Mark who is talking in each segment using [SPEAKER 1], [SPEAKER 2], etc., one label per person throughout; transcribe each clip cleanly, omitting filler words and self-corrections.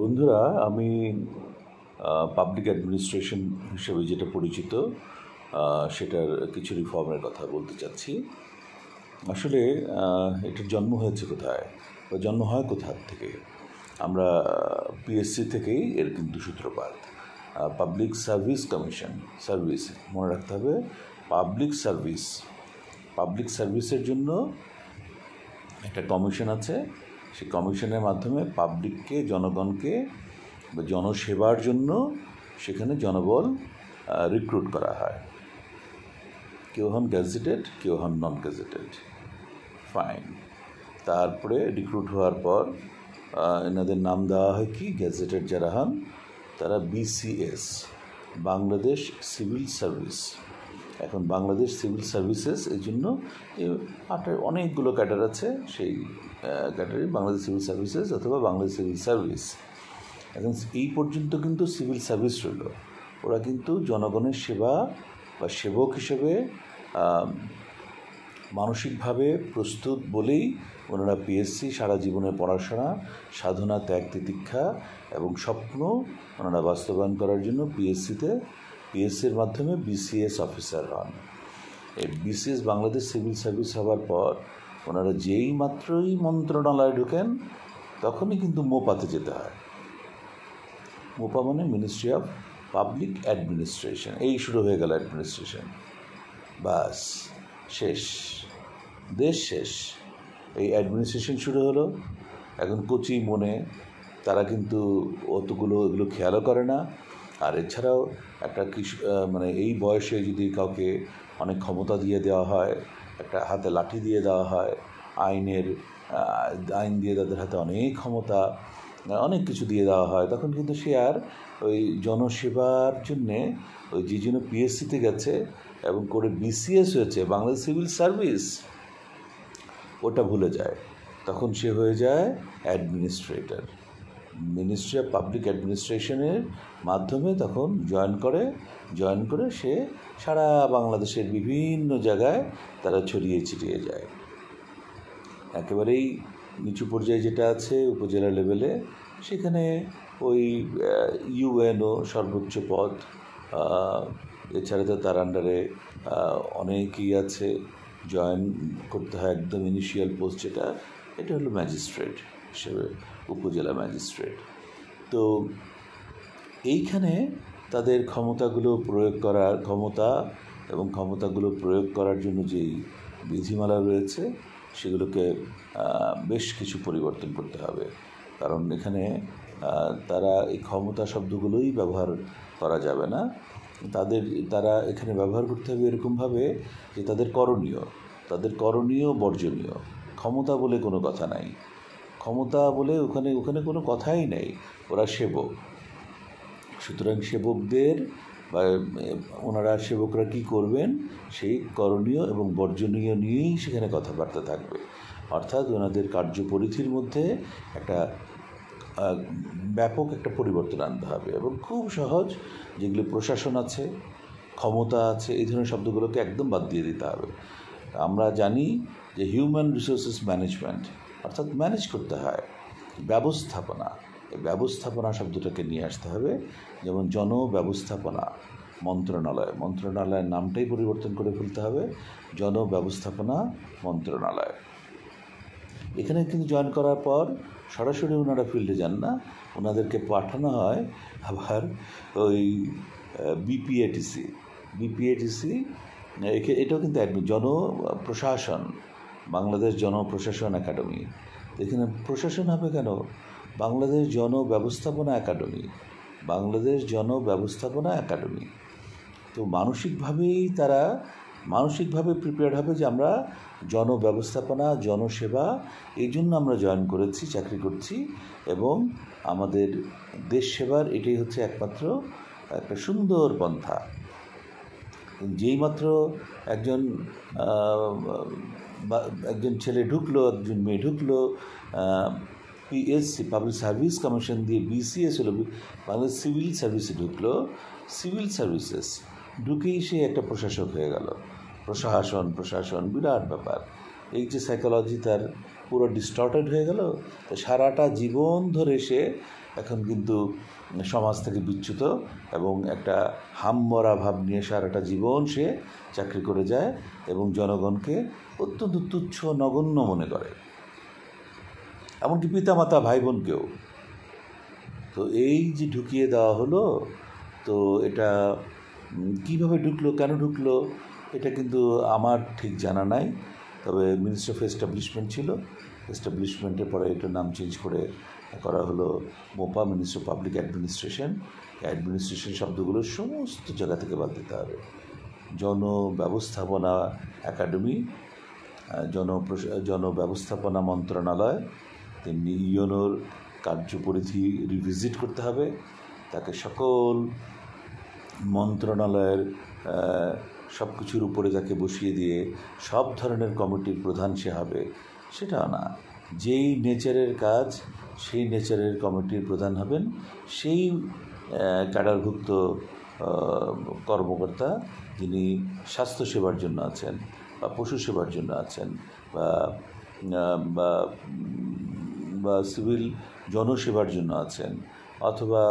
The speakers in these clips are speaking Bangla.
[SPEAKER 1] বন্ধুরা, আমি পাবলিক অ্যাডমিনিস্ট্রেশন হিসেবে যেটা পরিচিত সেটার কিছু রিফর্মের কথা বলতে চাচ্ছি। আসলে এটার জন্ম হয়েছে কোথায় বা জন্ম হয় কোথা থেকে? আমরা পিএসসি থেকেই এর কিন্তু সূত্রপাত। পাবলিক সার্ভিস কমিশন, সার্ভিস মনে রাখতে হবে। পাবলিক সার্ভিসের জন্য একটা কমিশন আছে। সেই কমিশনের মাধ্যমে পাবলিককে, জনগণকে বা জনসেবার জন্য সেখানে জনবল রিক্রুট করা হয়। কেউ হন গ্যাজেটেড, কেউ হন নন গ্যাজেটেড, ফাইন। তারপরে রিক্রুট হওয়ার পর এনাদের নাম দেওয়া হয় কি? গ্যাজেটেড যারা হন তারা বিসিএস, বাংলাদেশ সিভিল সার্ভিস। এখন বাংলাদেশ সিভিল সার্ভিসেস এই জন্য অনেকগুলো ক্যাডার আছে, সেই ক্যাডারে বাংলাদেশ সিভিল সার্ভিসেস অথবা বাংলাদেশ সিভিল সার্ভিস। এখন এই পর্যন্ত কিন্তু সিভিল সার্ভিস রইল। ওরা কিন্তু জনগণের সেবা বা সেবক হিসেবে মানসিকভাবে প্রস্তুত বলেই ওনারা পিএসসি সারা জীবনের পড়াশোনা, সাধনা, ত্যাগ, তিতিক্ষা এবং স্বপ্ন ওনারা বাস্তবায়ন করার জন্য পিএসসির মাধ্যমে বিসিএস অফিসার হন। এই বিসিএস বাংলাদেশ সিভিল সার্ভিস হওয়ার পর ওনারা যেই মাত্রই মন্ত্রণালয়ে ঢোকেন তখনই কিন্তু মোপাতে যেতে হয়। মোপা মানে মিনিস্ট্রি অফ পাবলিক অ্যাডমিনিস্ট্রেশন। এই শুরু হয়ে গেল অ্যাডমিনিস্ট্রেশন, বাস শেষ, দেশ শেষ। এই অ্যাডমিনিস্ট্রেশন শুরু হলো। এখন কচি মনে তারা কিন্তু এগুলো খেয়ালও করে না। আর এছাড়াও একটা মানে এই বয়সে যদি কাউকে অনেক ক্ষমতা দিয়ে দেওয়া হয়, একটা হাতে লাঠি দিয়ে দেওয়া হয়, আইন দিয়ে তাদের হাতে অনেক ক্ষমতা, অনেক কিছু দিয়ে দেওয়া হয়, তখন কিন্তু সে আর ওই জনসেবার জন্যে ওই যে জন্য পিএসসিতে গেছে এবং করে বিসিএস হয়েছে, বাংলাদেশ সিভিল সার্ভিস, ওটা ভুলে যায়। তখন সে হয়ে যায় অ্যাডমিনিস্ট্রেটর। মিনিস্ট্রি অফ পাবলিক অ্যাডমিনিস্ট্রেশনের মাধ্যমে তখন জয়েন করে সে সারা বাংলাদেশের বিভিন্ন জায়গায় তারা ছড়িয়ে ছিটিয়ে যায়। একেবারেই নিচু পর্যায়ে যেটা আছে উপজেলা লেভেলে, সেখানে ওই ইউএনও সর্বোচ্চ পদ, এছাড়া তো তার আন্ডারে অনেকেই আছে, জয়েন করতে হয় একদম ইনিশিয়াল পোস্ট যেটা, এটা হলো ম্যাজিস্ট্রেট হিসেবে, উপজেলা ম্যাজিস্ট্রেট। তো এইখানে তাদের ক্ষমতাগুলো প্রয়োগ করার জন্য যেই বিধিমালা রয়েছে সেগুলোকে বেশ কিছু পরিবর্তন করতে হবে। কারণ এখানে তারা এই ক্ষমতা শব্দগুলোই ব্যবহার করা যাবে না। তারা এখানে ব্যবহার করতে হবে এরকমভাবে যে তাদের করণীয় বর্জনীয়। ক্ষমতা বলে কোনো কথা নাই, ক্ষমতা বলে ওখানে কোনো কথাই নেই। ওরা সেবক, সুতরাং সেবকদের বা সেবকরা কী করবেন সেই করণীয় এবং বর্জনীয় নিয়েই সেখানে কথাবার্তা থাকবে। অর্থাৎ ওনাদের কার্যপরিধির মধ্যে একটা ব্যাপক একটা পরিবর্তন আনতে হবে। এবং খুব সহজ, যেগুলো প্রশাসন আছে, ক্ষমতা আছে, এই ধরনের শব্দগুলোকে একদম বাদ দিয়ে দিতে হবে। আমরা জানি যে হিউম্যান রিসোর্সেস ম্যানেজমেন্ট, অর্থাৎ ম্যানেজ করতে হয়, ব্যবস্থাপনা, এই ব্যবস্থাপনা শব্দটাকে নিয়ে আসতে হবে। যেমন জনব্যবস্থাপনা মন্ত্রণালয়ের নামটাই পরিবর্তন করে ফেলতে হবে, জনব্যবস্থাপনা মন্ত্রণালয়। এখানে কিন্তু জয়েন করার পর সরাসরি ওনারা ফিল্ডে যান না, ওনাদেরকে পাঠানো হয় আবার ওই বিপিএটিসি, এটাও কিন্তু জনপ্রশাসন, বাংলাদেশ জনপ্রশাসন একাডেমি। এখানে প্রশাসন হবে কেন? বাংলাদেশ জনব্যবস্থাপনা একাডেমি। তো মানসিকভাবে প্রিপেয়ার হবে যে আমরা জনব্যবস্থাপনা, জনসেবা, এই জন্য আমরা জয়েন করেছি, চাকরি করছি, এবং আমাদের দেশ সেবার এটাই হচ্ছে একমাত্র একটা সুন্দর পন্থা। যেই মাত্র একজন ছেলে ঢুকলো, একজন মেয়ে ঢুকলো, পিএসসি পাবলিক সার্ভিস কমিশন দিয়ে বিসিএস হলো, বাংলাদেশ সিভিল সার্ভিসে ঢুকলো, সিভিল সার্ভিসেস ঢুকেই সে একটা প্রশাসক হয়ে গেল। প্রশাসন বিরাট ব্যাপার। এই যে সাইকোলজি তার পুরো ডিস্টর্টেড হয়ে গেল। তো সারাটা জীবন ধরে সে এখন কিন্তু সমাজ থেকে বিচ্যুত এবং একটা হামমরা ভাব নিয়ে সারাটা জীবন সে চাকরি করে যায় এবং জনগণকে অত্যন্ত তুচ্ছ নগণ্য মনে করে, এমনকি পিতামাতা ভাই বোনকেও। তো এই যে ঢুকিয়ে দেওয়া হলো, তো এটা কীভাবে ঢুকলো, কেন ঢুকলো, এটা কিন্তু আমার ঠিক জানা নাই। তবে মিনিস্ট্রি অফ এস্টাবলিশমেন্ট ছিল, এস্টাবলিশমেন্টের পরে এটার নাম চেঞ্জ করে করা হলো MOPA, ministry of public administration. Administration শব্দগুলো সমস্ত জায়গা থেকে বাদ দিতে হবে। জনব্যবস্থাপনা একাডেমি, জনব্যবস্থাপনা মন্ত্রণালয়, তেমনি ইউনোর কার্যপরিধি রিভিজিট করতে হবে। তাকে সকল মন্ত্রণালয়ের সব কিছুর উপরে তাকে বসিয়ে দিয়ে সব ধরনের কমিটির প্রধান সে হবে, সেটাও না। যেই নেচারের কাজ সেই নেচারের কমিটির প্রধান হবেন সেই ক্যাডারভুক্ত কর্মকর্তা, যিনি স্বাস্থ্যসেবার জন্য আছেন বা পশু সেবার জন্য আছেন বা সিভিল জনসেবার জন্য আছেন, অথবা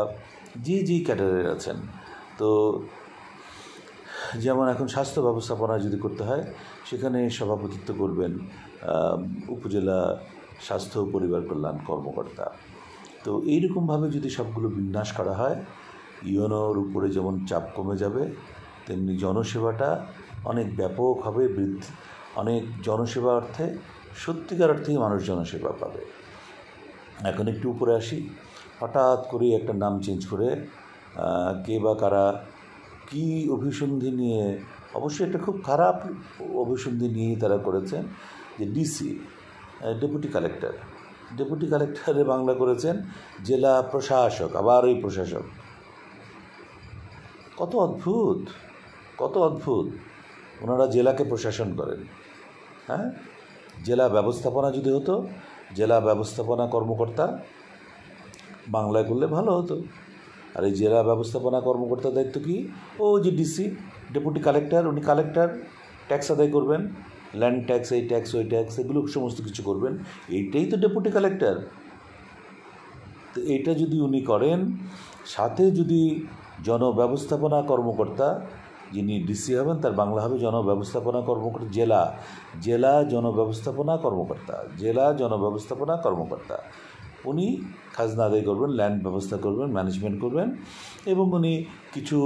[SPEAKER 1] যেই ক্যাডারের আছেন। তো যেমন এখন স্বাস্থ্য ব্যবস্থাপনা যদি করতে হয়, সেখানে সভাপতিত্ব করবেন উপজেলা স্বাস্থ্য ও পরিবার কল্যাণ কর্মকর্তা। তো এইরকমভাবে যদি সবগুলো বিন্যাস করা হয়, ইউনোর উপরে যেমন চাপ কমে যাবে, তেমনি জনসেবাটা অনেক ব্যাপক হবে, অনেক জনসেবা অর্থে সত্যিকার অর্থেই মানুষ জনসেবা পাবে। এখন একটু উপরে আসি, হঠাৎ করে একটা নাম চেঞ্জ করে কে বা কারা কী অভিসন্ধি নিয়ে, অবশ্যই এটা খুব খারাপ অভিসন্ধি নিয়েই তারা করেছেন, যে ডিসি, ডেপুটি কালেক্টরে বাংলা করেছেন জেলা প্রশাসক, আবার ওই প্রশাসক। কত অদ্ভুত ওনারা জেলাকে প্রশাসন করেন। হ্যাঁ, জেলা ব্যবস্থাপনা যদি হতো, জেলা ব্যবস্থাপনা কর্মকর্তা বাংলায় করলে ভালো হতো। আর এই জেলা ব্যবস্থাপনা কর্মকর্তার দায়িত্ব কি? ও যে ডিসি, ডেপুটি কালেক্টর, উনি কালেক্টর, ট্যাক্স আদায় করবেন, ল্যান্ড ট্যাক্স, এই ট্যাক্স ওই ট্যাক্স, এগুলো সমস্ত কিছু করবেন। এইটাই তো ডেপুটি কালেক্টর। তো এইটা যদি উনি করেন, সাথে যদি জনব্যবস্থাপনা কর্মকর্তা, যিনি ডিসি হবেন, তার বাংলা হবে জনব্যবস্থাপনা কর্মকর্তা, জেলা জনব্যবস্থাপনা কর্মকর্তা। উনি খাজনা আদায় করবেন, ল্যান্ড ব্যবস্থা করবেন, ম্যানেজমেন্ট করবেন, এবং উনি কিছু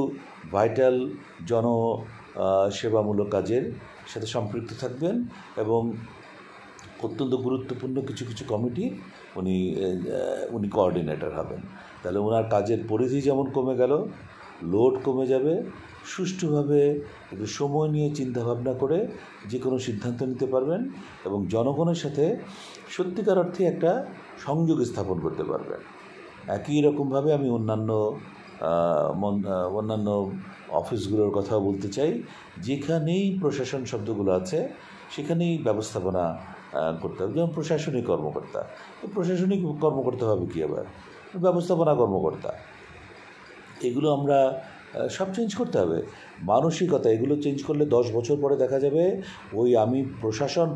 [SPEAKER 1] ভাইটাল সেবামূলক কাজের সাথে সম্পৃক্ত থাকবেন এবং অত্যন্ত গুরুত্বপূর্ণ কিছু কমিটি উনি কোঅর্ডিনেটর হবেন। তাহলে ওনার কাজের পরিধি যেমন কমে গেল, লোড কমে যাবে, সুষ্ঠুভাবে একটু সময় নিয়ে চিন্তাভাবনা করে যে কোনো সিদ্ধান্ত নিতে পারবেন এবং জনগণের সাথে সত্যিকার অর্থে একটা সংযোগ স্থাপন করতে পারবেন। একই রকমভাবে আমি অন্যান্য অফিসগুলোর কথাও বলতে চাই, যেখানেই প্রশাসন শব্দগুলো আছে সেখানেই ব্যবস্থাপনা করতে হবে। যেমন প্রশাসনিক কর্মকর্তা হবে কি, আবার ব্যবস্থাপনা কর্মকর্তা, এগুলো আমরা সব চেঞ্জ করতে হবে। মানসিকতা এগুলো চেঞ্জ করলে 10 বছর পরে দেখা যাবে ওই আমি প্রশাসন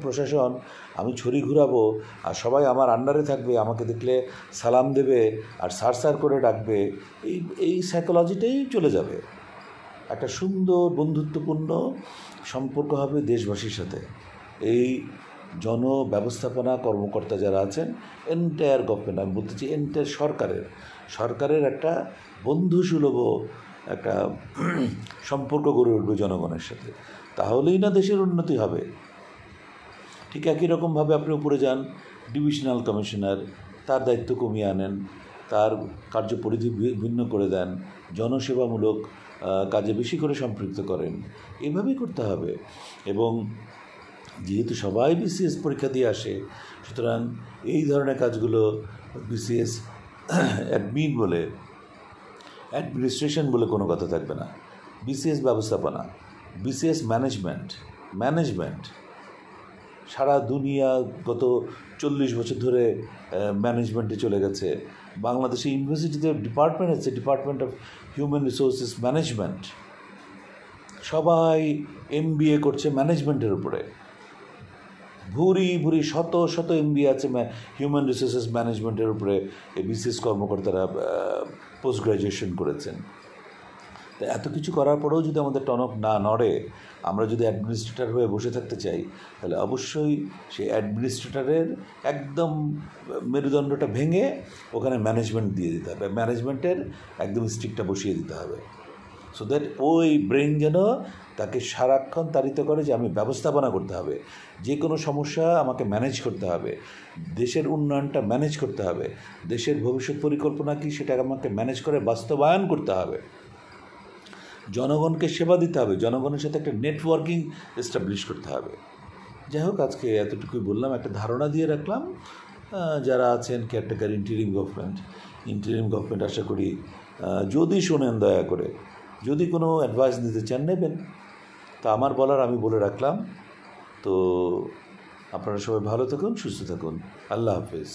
[SPEAKER 1] আমি ছড়ি ঘুরাবো আর সবাই আমার আন্ডারে থাকবে, আমাকে দেখলে সালাম দেবে আর স্যার করে ডাকবে, এই সাইকোলজিটাই চলে যাবে। একটা সুন্দর বন্ধুত্বপূর্ণ সম্পর্ক হবে দেশবাসীর সাথে। এই জনব্যবস্থাপনা কর্মকর্তা যারা আছেন, এন্টায়ার গভর্নমেন্ট, আমি বলতে চাই এন্টায়ার সরকারের একটা বন্ধুসুলভ একটা সম্পর্ক গড়ে উঠবে জনগণের সাথে, তাহলেই না দেশের উন্নতি হবে। ঠিক একই রকমভাবে আপনি উপরে যান, ডিভিশনাল কমিশনার, তার দায়িত্ব কমিয়ে আনেন, তার কার্যপরিধি ভিন্ন করে দেন, জনসেবামূলক কাজে বেশি করে সম্পৃক্ত করেন। এভাবেই করতে হবে। এবং যেহেতু সবাই বিসিএস পরীক্ষা দিয়ে আসে, সুতরাং এই ধরনের কাজগুলো বিসিএস অ্যাডমিনিস্ট্রেশন বলে কোনো কথা থাকবে না। বিসিএস ব্যবস্থাপনা, বিসিএস ম্যানেজমেন্ট সারা দুনিয়া গত 40 বছর ধরে ম্যানেজমেন্টে চলে গেছে। বাংলাদেশে ইউনিভার্সিটিতে ডিপার্টমেন্ট আছে, department of human resources management, সবাই MBA করছে ম্যানেজমেন্টের উপরে। ভুরি ভুরি শত শত এমবি আছে হিউম্যান রিসোর্সেস ম্যানেজমেন্টের উপরে বিসিএস কর্মকর্তারা পোস্ট গ্র্যাজুয়েশন করেছেন। তো এত কিছু করার পরেও যদি আমাদের টনক না নড়ে, আমরা যদি অ্যাডমিনিস্ট্রেটর হয়ে বসে থাকতে চাই, তাহলে অবশ্যই সেই অ্যাডমিনিস্ট্রেটরের একদম মেরুদণ্ডটা ভেঙে ওখানে ম্যানেজমেন্ট দিয়ে দিতে হবে, ম্যানেজমেন্টের একদম স্ট্রিকটা বসিয়ে দিতে হবে, সো দ্যাট ওই ব্রেন যেন তাকে সারাক্ষণ তাড়িত করে যে আমি ব্যবস্থাপনা করতে হবে, যে কোনো সমস্যা আমাকে ম্যানেজ করতে হবে, দেশের উন্নয়নটা ম্যানেজ করতে হবে, দেশের ভবিষ্যৎ পরিকল্পনা কি সেটা আমাকে ম্যানেজ করে বাস্তবায়ন করতে হবে, জনগণকে সেবা দিতে হবে, জনগণের সাথে একটা নেটওয়ার্কিং এস্টাবলিশ করতে হবে। যাই হোক, আজকে এতটুকুই বললাম, একটা ধারণা দিয়ে রাখলাম। যারা আছেন কেয়ারটেকার ইন্টারিম গভর্নমেন্ট আশা করি যদি শোনেন দয়া করে, যদি কোনো অ্যাডভাইস দিতে চান নেবেন। তো আমার বলার আমি বলে রাখলাম। তো আপনারা সবাই ভালো থাকুন, সুস্থ থাকুন। আল্লাহ হাফেজ।